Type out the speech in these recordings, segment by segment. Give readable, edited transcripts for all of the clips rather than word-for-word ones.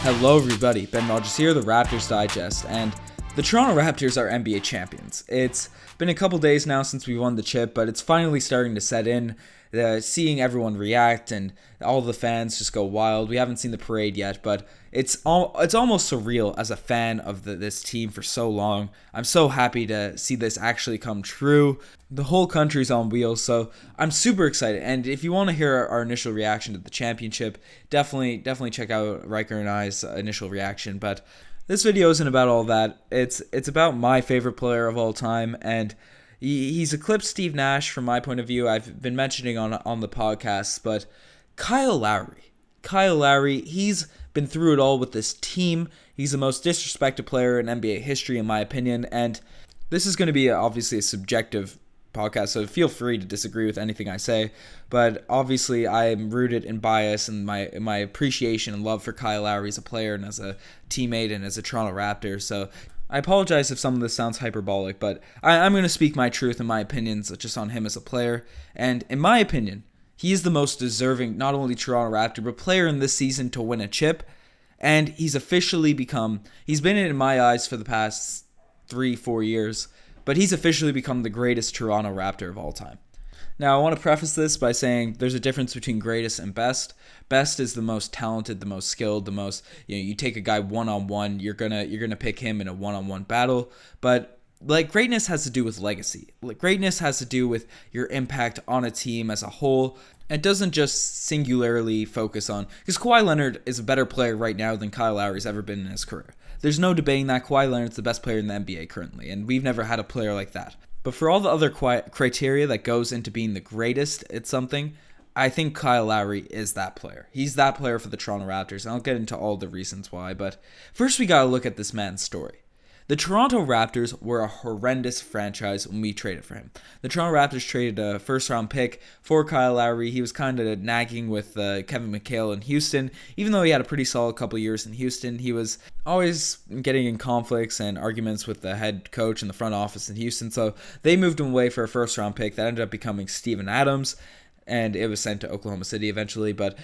Hello everybody, Ben Rogers here, the Raptors Digest, and the Toronto Raptors are NBA champions. It's been a couple days now since we won the chip, but it's finally starting to set in. Seeing everyone react and all the fans just go wild. We haven't seen the parade yet, but it's almost surreal as a fan of this team for so long. I'm so happy to see this actually come true. The whole country's on wheels, so I'm super excited. And if you want to hear our initial reaction to the championship, definitely check out Riker and I's initial reaction. But this video isn't about all that. It's about my favorite player of all time, and he's eclipsed Steve Nash from my point of view. I've been mentioning on the podcast, but Kyle Lowry, he's been through it all with this team. He's the most disrespected player in NBA history, in my opinion, and this is going to be obviously a subjective podcast, so feel free to disagree with anything I say, but obviously I'm rooted in bias and my appreciation and love for Kyle Lowry as a player and as a teammate and as a Toronto Raptor, so I apologize if some of this sounds hyperbolic, but I'm going to speak my truth and my opinions just on him as a player. And in my opinion, he is the most deserving, not only Toronto Raptor, but player in this season to win a chip. And he's been in my eyes for the past 3-4 years, but he's officially become the greatest Toronto Raptor of all time. Now, I want to preface this by saying there's a difference between greatest and best. Best is the most talented, the most skilled, the most, you take a guy one-on-one, you're gonna pick him in a one-on-one battle. But like, greatness has to do with legacy. Greatness has to do with your impact on a team as a whole. It doesn't just singularly focus on, because Kawhi Leonard is a better player right now than Kyle Lowry's ever been in his career. There's no debating that. Kawhi Leonard's the best player in the NBA currently, and we've never had a player like that. But for all the other criteria that goes into being the greatest at something, I think Kyle Lowry is that player. He's that player for the Toronto Raptors, and I'll get into all the reasons why. But first, we got to look at this man's story. The Toronto Raptors were a horrendous franchise when we traded for him. The Toronto Raptors traded a first-round pick for Kyle Lowry. He was kind of nagging with Kevin McHale in Houston. Even though he had a pretty solid couple years in Houston, he was always getting in conflicts and arguments with the head coach and the front office in Houston. So they moved him away for a first-round pick that ended up becoming Steven Adams, and it was sent to Oklahoma City eventually. But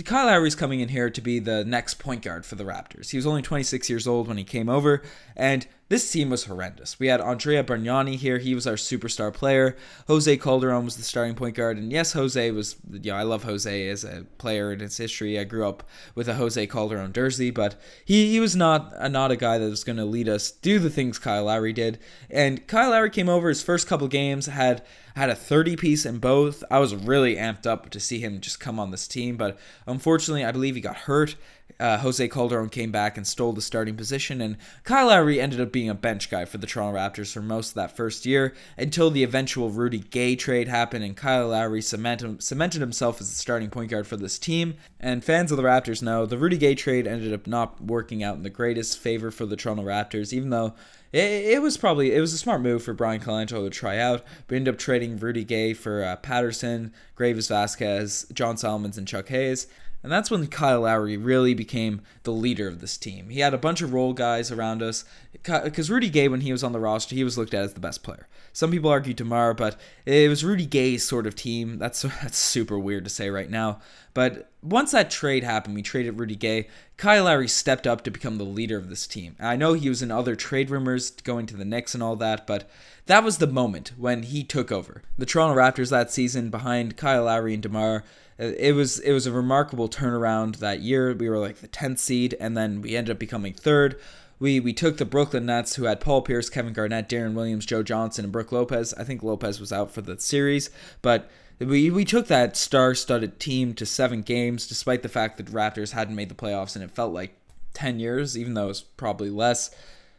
Kyle Lowry's coming in here to be the next point guard for the Raptors. He was only 26 years old when he came over, and this team was horrendous. We had Andrea Bargnani here. He was our superstar player. Jose Calderon was the starting point guard. And yes, Jose was, I love Jose as a player in his history. I grew up with a Jose Calderon jersey, but he was not a guy that was going to lead us do the things Kyle Lowry did. And Kyle Lowry came over his first couple games, had a 30-piece in both. I was really amped up to see him just come on this team, but unfortunately, I believe he got hurt. Jose Calderon came back and stole the starting position, and Kyle Lowry ended up being a bench guy for the Toronto Raptors for most of that first year until the eventual Rudy Gay trade happened, and Kyle Lowry cemented himself as the starting point guard for this team. And fans of the Raptors know the Rudy Gay trade ended up not working out in the greatest favor for the Toronto Raptors, even though it was a smart move for Brian Colangelo to try out. We ended up trading Rudy Gay for Patterson, Graves Vasquez, John Solomons, and Chuck Hayes. And that's when Kyle Lowry really became the leader of this team. He had a bunch of role guys around us. Because Rudy Gay, when he was on the roster, he was looked at as the best player. Some people argue DeMar, but it was Rudy Gay's sort of team. That's super weird to say right now. But once that trade happened, we traded Rudy Gay, Kyle Lowry stepped up to become the leader of this team. And I know he was in other trade rumors going to the Knicks and all that, but that was the moment when he took over. The Toronto Raptors that season behind Kyle Lowry and DeMar, it was a remarkable turnaround that year. We were like the 10th seed, and then we ended up becoming third. We took the Brooklyn Nets, who had Paul Pierce, Kevin Garnett, Darren Williams, Joe Johnson, and Brook Lopez. I think Lopez was out for the series, but we took that star-studded team to 7 games, despite the fact that the Raptors hadn't made the playoffs, and it felt like 10 years, even though it was probably less.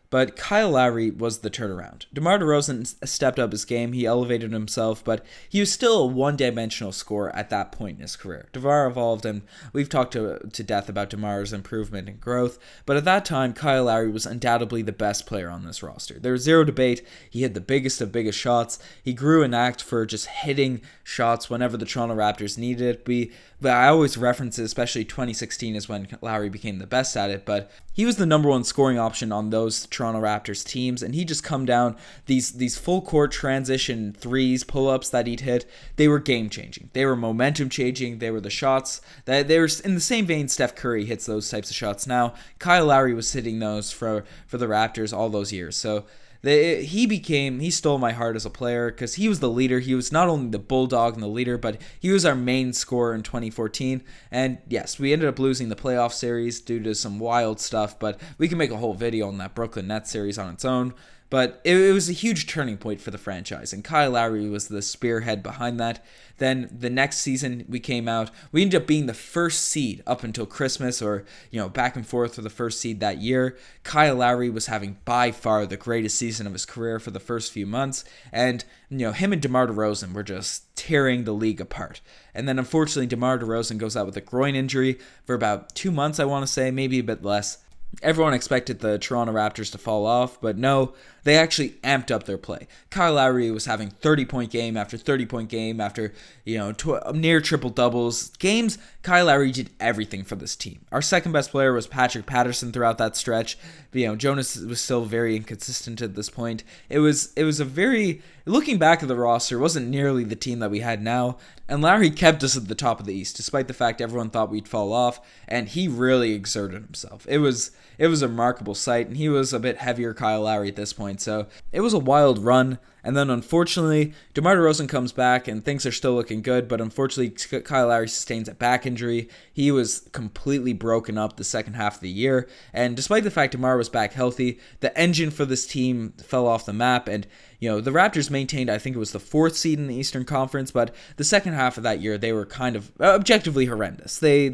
But Kyle Lowry was the turnaround. DeMar DeRozan stepped up his game. He elevated himself, but he was still a one-dimensional scorer at that point in his career. DeMar evolved, and we've talked to death about DeMar's improvement and growth, but at that time, Kyle Lowry was undoubtedly the best player on this roster. There was zero debate. He hit the biggest of biggest shots. He grew an act for just hitting shots whenever the Toronto Raptors needed it. But I always reference it, especially 2016 is when Lowry became the best at it, but he was the number one scoring option on those Toronto Toronto Raptors teams, and he'd just come down these full court transition threes, pull-ups that he'd hit. They were game-changing. They were momentum-changing. They were the shots that they were in the same vein Steph Curry hits those types of shots now. Kyle Lowry was hitting those for the Raptors all those years. So he stole my heart as a player because he was the leader. He was not only the bulldog and the leader, but he was our main scorer in 2014. And yes, we ended up losing the playoff series due to some wild stuff, but we can make a whole video on that Brooklyn Nets series on its own. But it was a huge turning point for the franchise, and Kyle Lowry was the spearhead behind that. Then the next season we ended up being the first seed up until Christmas, or back and forth for the first seed that year. Kyle Lowry was having by far the greatest season of his career for the first few months, and him and DeMar DeRozan were just tearing the league apart. And then unfortunately DeMar DeRozan goes out with a groin injury for about 2 months, I want to say, maybe a bit less. Everyone expected the Toronto Raptors to fall off, but no, they actually amped up their play. Kyle Lowry was having 30-point game after 30-point game after, near triple-doubles. Games, Kyle Lowry did everything for this team. Our second best player was Patrick Patterson throughout that stretch. Jonas was still very inconsistent at this point. It was a very, looking back at the roster, it wasn't nearly the team that we had now. And Lowry kept us at the top of the East, despite the fact everyone thought we'd fall off, and he really exerted himself. It was a remarkable sight, and he was a bit heavier Kyle Lowry at this point, so it was a wild run. And then unfortunately, DeMar DeRozan comes back and things are still looking good, but unfortunately Kyle Lowry sustains a back injury. He was completely broken up the second half of the year, and despite the fact DeMar was back healthy, the engine for this team fell off the map, and the Raptors maintained, I think it was the 4th seed in the Eastern Conference, but the second half of that year, they were kind of objectively horrendous. They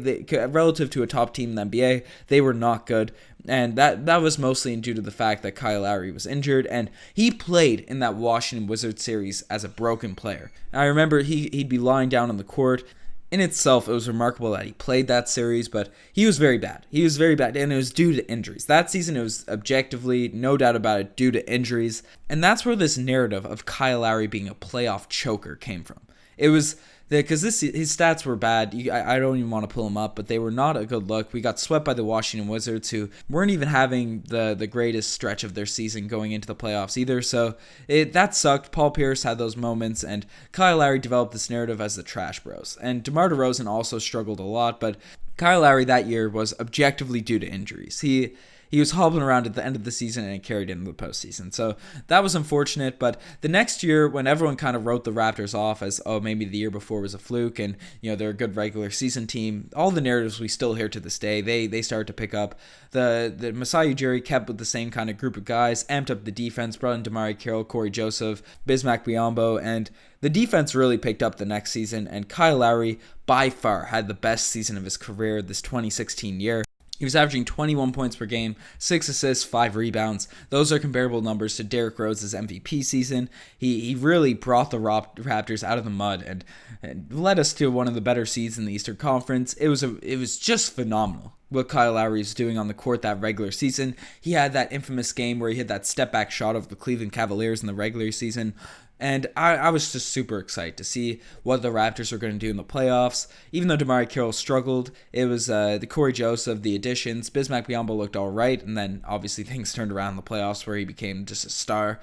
relative to a top team in the NBA, they were not good. And that was mostly due to the fact that Kyle Lowry was injured, and he played in that Washington Wizards series as a broken player. And I remember he'd be lying down on the court. In itself, it was remarkable that he played that series, but he was very bad. He was very bad, and it was due to injuries. That season, it was objectively, no doubt about it, due to injuries. And that's where this narrative of Kyle Lowry being a playoff choker came from. It was because his stats were bad. I don't even want to pull them up, but they were not a good look. We got swept by the Washington Wizards, who weren't even having the greatest stretch of their season going into the playoffs either. So that sucked. Paul Pierce had those moments, and Kyle Lowry developed this narrative as the trash bros. And DeMar DeRozan also struggled a lot, but Kyle Lowry that year was objectively due to injuries. He was hobbling around at the end of the season and it carried into the postseason. So that was unfortunate. But the next year, when everyone kind of wrote the Raptors off as, maybe the year before was a fluke and, they're a good regular season team, all the narratives we still hear to this day, they started to pick up. The Masai Ujiri kept with the same kind of group of guys, amped up the defense, brought in Damari Carroll, Corey Joseph, Bismack Biyombo, and the defense really picked up the next season. And Kyle Lowry, by far, had the best season of his career this 2016 year. He was averaging 21 points per game, 6 assists, 5 rebounds. Those are comparable numbers to Derrick Rose's MVP season. He really brought the Raptors out of the mud and led us to one of the better seeds in the Eastern Conference. It was just phenomenal what Kyle Lowry is doing on the court that regular season. He had that infamous game where he hit that step-back shot of the Cleveland Cavaliers in the regular season. And I was just super excited to see what the Raptors were going to do in the playoffs. Even though Damari Carroll struggled, it was the Corey Joseph, the additions. Bismack Biyombo looked all right, and then obviously things turned around in the playoffs where he became just a star.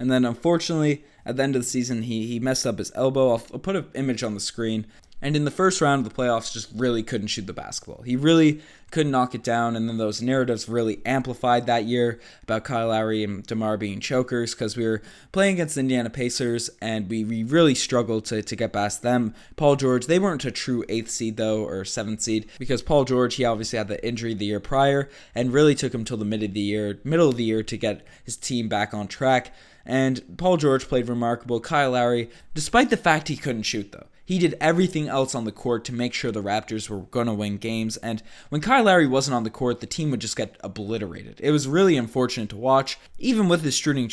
And then unfortunately, at the end of the season, he messed up his elbow. I'll put an image on the screen. And in the first round of the playoffs, just really couldn't shoot the basketball. He really couldn't knock it down, and then those narratives really amplified that year about Kyle Lowry and DeMar being chokers because we were playing against the Indiana Pacers, and we really struggled to get past them. Paul George, they weren't a true 8th seed, though, or 7th seed, because Paul George, he obviously had the injury the year prior, and really took him till the middle of the year to get his team back on track. And Paul George played remarkable. Kyle Lowry, despite the fact he couldn't shoot, though, he did everything else on the court to make sure the Raptors were going to win games. And when Kyle Lowry wasn't on the court, the team would just get obliterated. It was really unfortunate to watch. Even with his shooting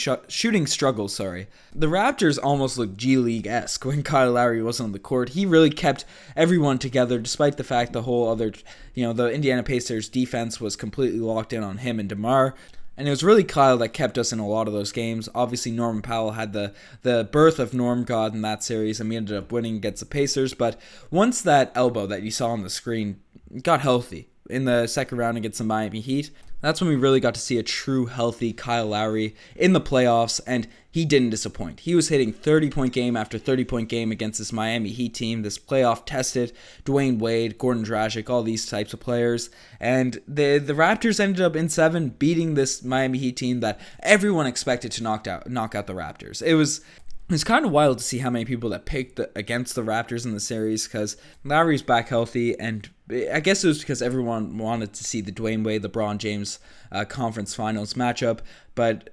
struggles, the Raptors almost looked G League-esque when Kyle Lowry wasn't on the court. He really kept everyone together, despite the fact the whole other, the Indiana Pacers defense was completely locked in on him and DeMar. And it was really Kyle that kept us in a lot of those games. Obviously, Norman Powell had the birth of Norm God in that series, and we ended up winning against the Pacers. But once that elbow that you saw on the screen got healthy in the second round against the Miami Heat, That's when we really got to see a true healthy Kyle Lowry in the playoffs, and he didn't disappoint. He was hitting 30-point game after 30-point game against this Miami Heat team, this playoff-tested Dwayne Wade, Gordon Dragic, all these types of players. And the Raptors ended up in 7, beating this Miami Heat team that everyone expected to knock out the Raptors. It's kind of wild to see how many people that picked against the Raptors in the series, because Lowry's back healthy, and I guess it was because everyone wanted to see the Dwayne Wade, LeBron James conference finals matchup, but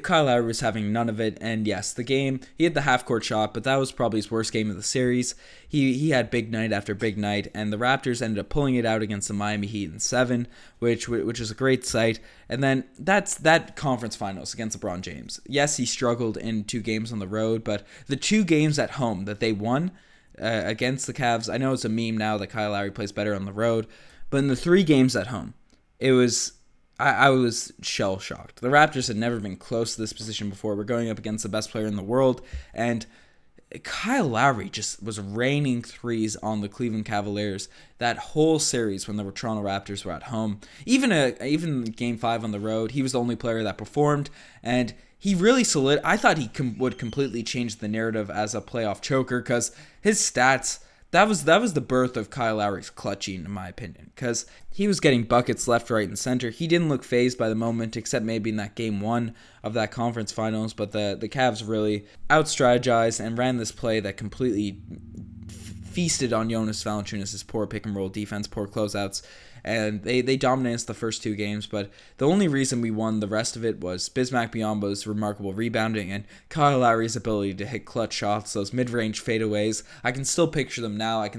Kyle Lowry was having none of it. And yes, the game, he had the half-court shot, but that was probably his worst game of the series. He had big night after big night, and the Raptors ended up pulling it out against the Miami Heat in 7, which was a great sight. And then that conference finals against LeBron James. Yes, he struggled in 2 games on the road, but the 2 games at home that they won against the Cavs, I know it's a meme now that Kyle Lowry plays better on the road, but in the 3 games at home, it was... I was shell-shocked. The Raptors had never been close to this position before. We're going up against the best player in the world, and Kyle Lowry just was raining threes on the Cleveland Cavaliers that whole series when the Toronto Raptors were at home. Even Game 5 on the road, he was the only player that performed, and he really I thought he would completely change the narrative as a playoff choker, because his stats... That was the birth of Kyle Lowry's clutching, in my opinion, because he was getting buckets left, right, and center. He didn't look phased by the moment, except maybe in that Game 1 of that conference finals, but the Cavs really out-strategized and ran this play that completely feasted on Jonas Valanciunas' poor pick-and-roll defense, poor closeouts, and they dominated us the first 2 games, but the only reason we won the rest of it was Bismack Biyombo's remarkable rebounding and Kyle Lowry's ability to hit clutch shots, those mid-range fadeaways. I can still picture them now. I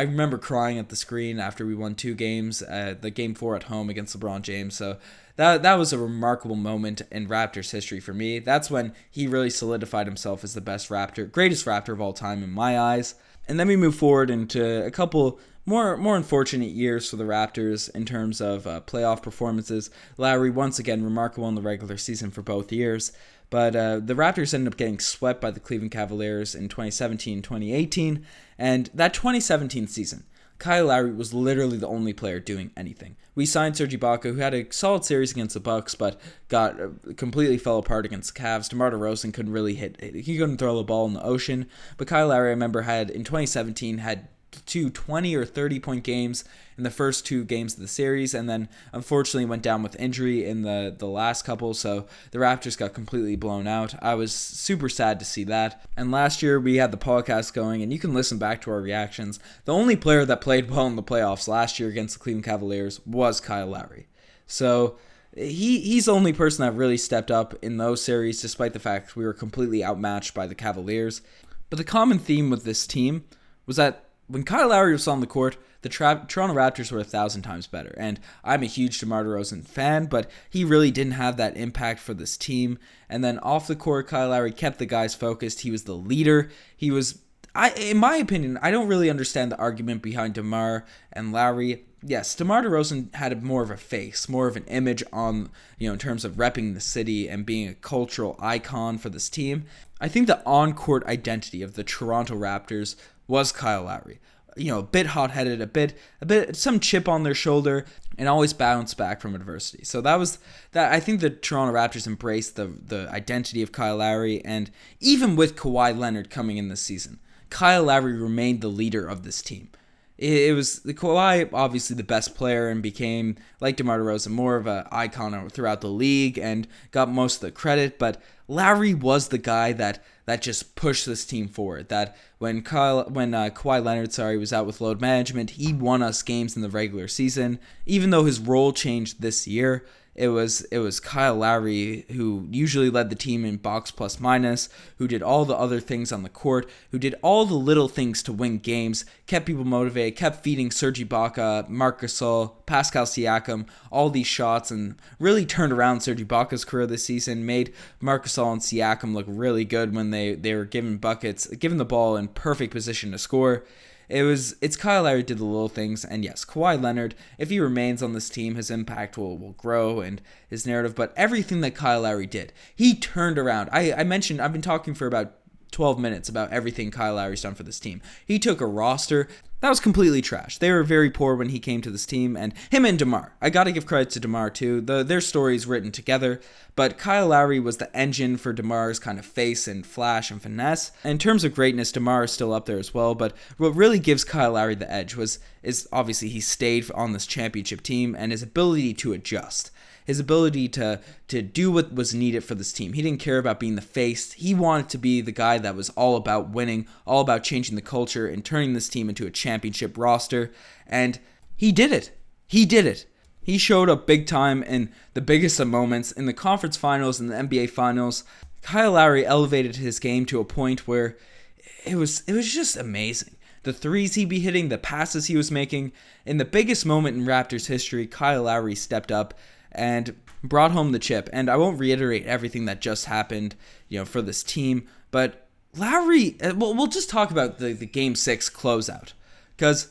remember crying at the screen after we won 2 games, the Game 4 at home against LeBron James, so that was a remarkable moment in Raptors history for me. That's when he really solidified himself as the greatest Raptor of all time in my eyes. And then we move forward into a couple more unfortunate years for the Raptors in terms of playoff performances. Lowry, once again, remarkable in the regular season for both years. But the Raptors ended up getting swept by the Cleveland Cavaliers in 2017 2018. And that 2017 season, Kyle Lowry was literally the only player doing anything. We signed Serge Ibaka, who had a solid series against the Bucks, but completely fell apart against the Cavs. DeMar DeRozan couldn't really he couldn't throw the ball in the ocean. But Kyle Lowry, I remember, in 2017 had 2 20 or 30-point games in the first 2 games of the series, and then unfortunately went down with injury in the last couple, so the Raptors got completely blown out. I was super sad to see that. And last year we had the podcast going, and you can listen back to our reactions. The only player that played well in the playoffs last year against the Cleveland Cavaliers was Kyle Lowry. So he's the only person that really stepped up in those series, despite the fact we were completely outmatched by the Cavaliers. But the common theme with this team was that when Kyle Lowry was on the court, the Toronto Raptors were 1,000 times better. And I'm a huge DeMar DeRozan fan, but he really didn't have that impact for this team. And then off the court, Kyle Lowry kept the guys focused. He was the leader. In my opinion, I don't really understand the argument behind DeMar and Lowry. Yes, DeMar DeRozan had more of a face, more of an image on, in terms of repping the city and being a cultural icon for this team. I think the on-court identity of the Toronto Raptors was Kyle Lowry. A bit hot-headed, a bit some chip on their shoulder, and always bounce back from adversity. So that was that. I think the Toronto Raptors embraced the identity of Kyle Lowry, and even with Kawhi Leonard coming in this season, Kyle Lowry remained the leader of this team. It was the Kawhi, obviously the best player, and became, like DeMar DeRozan, more of an icon throughout the league and got most of the credit. But Lowry was the guy that just pushed this team forward. That when Kawhi Leonard was out with load management, he won us games in the regular season. Even though his role changed this year, it was Kyle Lowry who usually led the team in box plus minus, who did all the other things on the court, who did all the little things to win games, kept people motivated, kept feeding Serge Ibaka, Marc Gasol, Pascal Siakam all these shots, and really turned around Serge Ibaka's career this season, made Marc Gasol and Siakam look really good when they were given the ball in perfect position to score. It's Kyle Lowry did the little things, and yes, Kawhi Leonard, if he remains on this team, his impact will grow and his narrative, but everything that Kyle Lowry did, he turned around. I mentioned, I've been talking for about 12 minutes about everything Kyle Lowry's done for this team. He took a roster that was completely trash. They were very poor when he came to this team, and him and DeMar. I gotta give credit to DeMar too. Their stories written together, but Kyle Lowry was the engine for DeMar's kind of face and flash and finesse. In terms of greatness, DeMar is still up there as well, but what really gives Kyle Lowry the edge is obviously he stayed on this championship team and his ability to adjust. His ability to do what was needed for this team. He didn't care about being the face. He wanted to be the guy that was all about winning, all about changing the culture and turning this team into a championship roster. And he did it. He did it. He showed up big time in the biggest of moments. In the conference finals and the NBA finals, Kyle Lowry elevated his game to a point where it was just amazing. The threes he'd be hitting, the passes he was making. In the biggest moment in Raptors history, Kyle Lowry stepped up and brought home the chip. And I won't reiterate everything that just happened, for this team, but Lowry, we'll just talk about the Game 6 closeout, because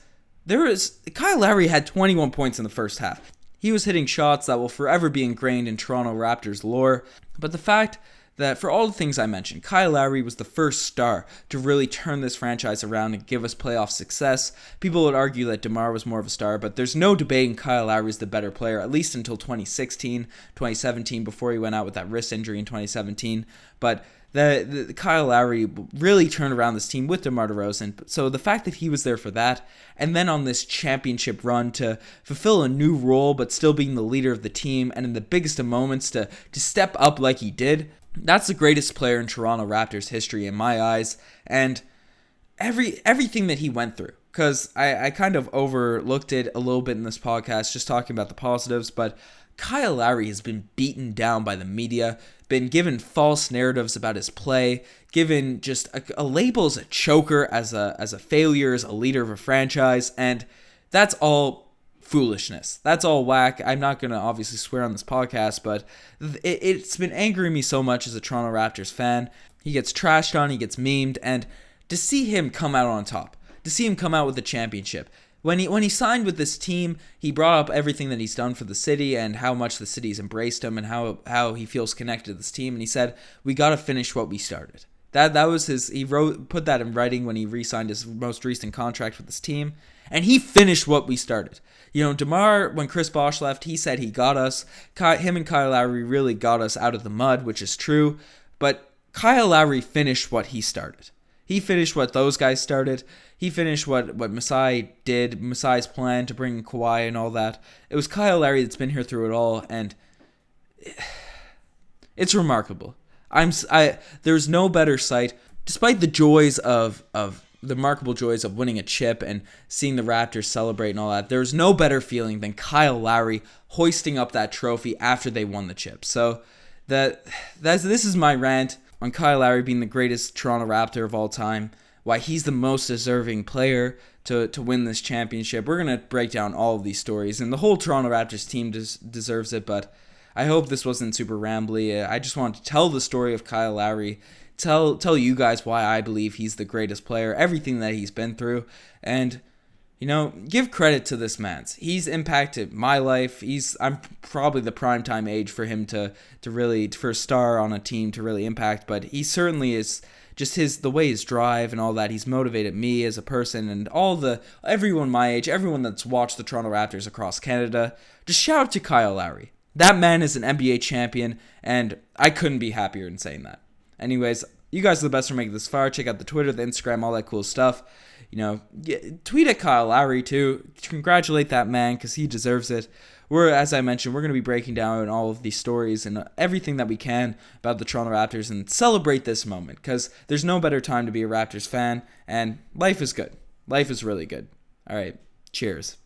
Kyle Lowry had 21 points in the first half. He was hitting shots that will forever be ingrained in Toronto Raptors lore, but the fact that for all the things I mentioned, Kyle Lowry was the first star to really turn this franchise around and give us playoff success. People would argue that DeMar was more of a star, but there's no debating Kyle Lowry is the better player, at least until 2016, 2017, before he went out with that wrist injury in 2017. But the Kyle Lowry really turned around this team with DeMar DeRozan. So the fact that he was there for that, and then on this championship run to fulfill a new role, but still being the leader of the team, and in the biggest of moments to step up like he did, that's the greatest player in Toronto Raptors history in my eyes. And everything that he went through, because I kind of overlooked it a little bit in this podcast, just talking about the positives, but Kyle Lowry has been beaten down by the media, been given false narratives about his play, given just a label as a choker, as a failure, as a leader of a franchise, and that's all foolishness. That's all whack. I'm not going to obviously swear on this podcast, but it's been angering me so much as a Toronto Raptors fan. He gets trashed on, he gets memed, and to see him come out on top, to see him come out with the championship. When he signed with this team, he brought up everything that he's done for the city and how much the city's embraced him and how he feels connected to this team. And he said, "We got to finish what we started." That was put that in writing when he re-signed his most recent contract with this team. And he finished what we started. DeMar, when Chris Bosh left, he said he got us. Him and Kyle Lowry really got us out of the mud, which is true. But Kyle Lowry finished what he started. He finished what those guys started. He finished what Masai did, Masai's plan to bring Kawhi and all that. It was Kyle Lowry that's been here through it all, and it's remarkable. There's no better sight, despite the joys of the remarkable joys of winning a chip and seeing the Raptors celebrate and all that. There's no better feeling than Kyle Lowry hoisting up that trophy after they won the chip. So this is my rant on Kyle Lowry being the greatest Toronto Raptor of all time, why he's the most deserving player to win this championship. We're going to break down all of these stories, and the whole Toronto Raptors team deserves it, but I hope this wasn't super rambly. I just wanted to tell the story of Kyle Lowry, tell you guys why I believe he's the greatest player, everything that he's been through, and give credit to this man. He's impacted my life. I'm probably the primetime age for him to really, for a star on a team to really impact, but he certainly is. Just the way his drive and all that, he's motivated me as a person, and everyone my age, everyone that's watched the Toronto Raptors across Canada. Just shout out to Kyle Lowry. That man is an NBA champion, and I couldn't be happier in saying that. Anyways, you guys are the best for making this far. Check out the Twitter, the Instagram, all that cool stuff. Tweet at Kyle Lowry too. Congratulate that man, because he deserves it. As I mentioned, we're going to be breaking down all of these stories and everything that we can about the Toronto Raptors and celebrate this moment, because there's no better time to be a Raptors fan, and life is good. Life is really good. All right, cheers.